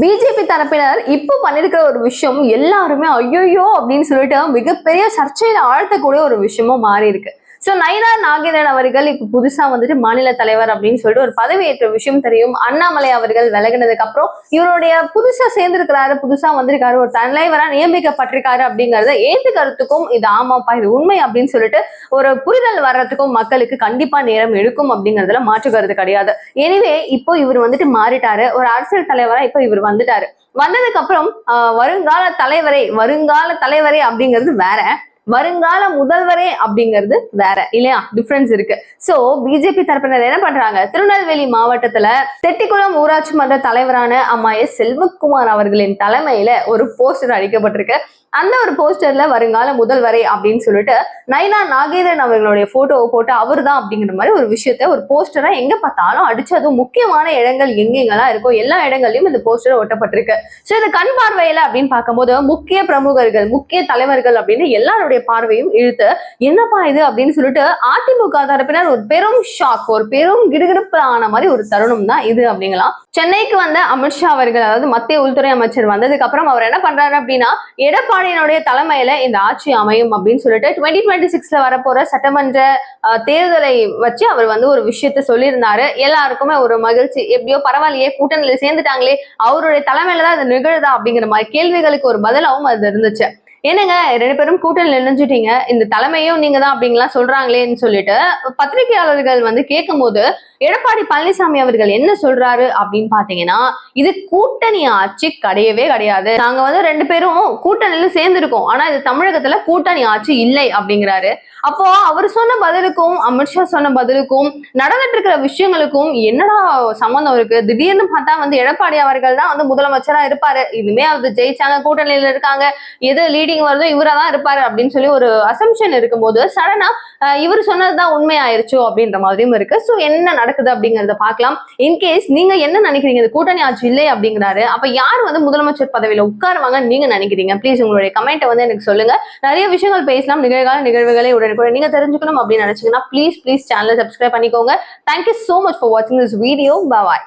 BJP தரப்பினர் இப்போ பண்ணிருக்கிற ஒரு விஷயம் எல்லாருமே ஐயோ அப்படின்னு சொல்லிட்டு மிகப்பெரிய சர்ச்சையில ஆழ்த்தக்கூடிய ஒரு விஷயமும் மாறி இருக்கு. சோ நயினார் நாகேந்திரன் அவர்கள் இப்ப புதுசா வந்துட்டு மாநில தலைவர் அப்படின்னு சொல்லிட்டு ஒரு பதவியேற்ற விஷயம் தெரியும். அண்ணாமலை அவர்கள் விலகினதுக்கு அப்புறம் இவருடைய புதுசா சேர்ந்திருக்கிறாரு, புதுசா வந்திருக்காரு, ஒரு தலைவரா நியமிக்கப்பட்டிருக்காரு அப்படிங்கறத ஏத்துக்கிறதுக்கும் இது ஆமாப்பா இது உண்மை அப்படின்னு சொல்லிட்டு ஒரு புரிதல் வர்றதுக்கும் மக்களுக்கு கண்டிப்பா நேரம் எடுக்கும் அப்படிங்கறதுல மாற்றுக்கிறது கிடையாது. எனவே இப்போ இவர் வந்துட்டு மாறிட்டாரு, ஒரு அரசியல் தலைவரா இப்போ இவர் வந்துட்டாரு. வந்ததுக்கு அப்புறம் வருங்கால தலைவரே அப்படிங்கிறது வேற, வருங்கால முதல்வரே அப்படிங்கிறது வேற இல்லையா, டிஃபரன்ஸ் இருக்கு. சோ பிஜேபி தரப்பினர் என்ன பண்றாங்க, திருநெல்வேலி மாவட்டத்துல செட்டிக்குளம் ஊராட்சி மன்ற தலைவரான அம்மா எஸ் செல்வகுமார் அவர்களின் தலைமையில ஒரு போஸ்டர் அடிக்கப்பட்டிருக்கு. அந்த ஒரு போஸ்டர்ல வருங்கால முதல்வரே அப்படின்னு சொல்லிட்டு நயினார் நாகேந்திரன் அவர்களுடைய போட்டோவை போட்டு அவர் தான் அப்படிங்கிற மாதிரி ஒரு விஷயத்த ஒரு போஸ்டரா எங்க பார்த்தாலும் அடிச்சு, அதுவும் முக்கியமான இடங்கள் எங்கெங்கெல்லாம் இருக்கோ எல்லா இடங்கள்லயும் இந்த போஸ்டர் ஒட்டப்பட்டிருக்கு. சோ இந்த கண் பார்வையில அப்படின்னு பார்க்கும்போது முக்கிய பிரமுகர்கள், முக்கிய தலைவர்கள் அப்படின்னு எல்லாருடைய பார்வையும் இழுத்து என்னப்பா இது அப்படின்னு சொல்லிட்டு அதிமுக தரப்பினர் ஒரு பெரும் ஷாக், ஒரு பெரும் கிடுகிடுப்பு ஆன மாதிரி ஒரு தருணம் தான் இது அப்படிங்கலாம். சென்னைக்கு வந்த அமித்ஷா அவர்கள், அதாவது மத்திய உள்துறை அமைச்சர் வந்ததுக்கு அப்புறம் அவர் என்ன பண்றாரு அப்படின்னா, எடப்பாடியினுடைய தலைமையில இந்த ஆட்சி அமையும் அப்படின்னு சொல்லிட்டு 2026ல வரப்போற சட்டமன்ற தேர்தலை வச்சு அவர் வந்து ஒரு விஷயத்த சொல்லியிருந்தாரு. எல்லாருக்குமே ஒரு மகிழ்ச்சி, எப்படியோ பரவாயில்லையே கூட்டணியில சேர்ந்துட்டாங்களே, அவருடைய தலைமையில தான் இது நிகழுதா அப்படிங்கிற மாதிரி கேள்விகளுக்கு ஒரு பதிலாவும் அது இருந்துச்சு. என்னங்க 2 பேரும் கூட்டணியில் இணைஞ்சுட்டீங்க, இந்த தலைமையும் நீங்க தான் அப்படிங்கலாம் சொல்றாங்களேன்னு சொல்லிட்டு பத்திரிகையாளர்கள் வந்து கேட்கும் போது எடப்பாடி பழனிசாமி அவர்கள் என்ன சொல்றாரு அப்படின்னு பாத்தீங்கன்னா, இது கூட்டணி ஆட்சி கிடையவே கிடையாது, நாங்க வந்து 2 பேரும் கூட்டணியில சேர்ந்திருக்கோம், ஆனா இது தமிழகத்துல கூட்டணி ஆட்சி இல்லை அப்படிங்கிறாரு. அப்போ அவர் சொன்ன பதிலுக்கும் அமித்ஷா சொன்ன பதிலுக்கும் நடந்துட்டு இருக்கிற விஷயங்களுக்கும் என்னடா சம்பந்தம் இருக்கு? திடீர்னு பார்த்தா வந்து எடப்பாடி அவர்கள் தான் வந்து முதலமைச்சரா இருப்பாரு, இனிமே அவர் ஜெயிச்சாங்க, கூட்டணியில இருக்காங்க, எது லீடிங் வருதோ இவரா தான் இருப்பாரு அப்படின்னு சொல்லி ஒரு அசம்ஷன் இருக்கும்போது சடனா இவர் சொன்னதுதான் உண்மை ஆயிருச்சோ அப்படின்ற மாதிரியும் இருக்கு. சோ என்ன நடக்குது அப்படிங்கறத பார்க்கலாம். இன்கேஸ் நீங்க என்ன நினைக்கிறீங்க, இது கூட்டணி ஆட்சி இல்லை அப்படிங்கிறாரு, அப்ப யார் வந்து முதலமைச்சர் பதவியில உட்காருவாங்க நீங்க நினைக்கிறீங்க? ப்ளீஸ் உங்களுடைய கமெண்ட் வந்து எனக்கு சொல்லுங்க. நிறைய விஷயங்கள் பேசலாம், நிகழ்கால நிகழ்வுகளை உடனுக்குடன் நீங்க தெரிஞ்சுக்கணும் அப்படின்னு நினைச்சீங்கன்னா ப்ளீஸ் சேனலை சப்ஸ்கிரைப் பண்ணிக்கோங்க. தேங்க்யூ சோ மச் ஃபார் வாட்சிங் திஸ் வீடியோ. பாய்.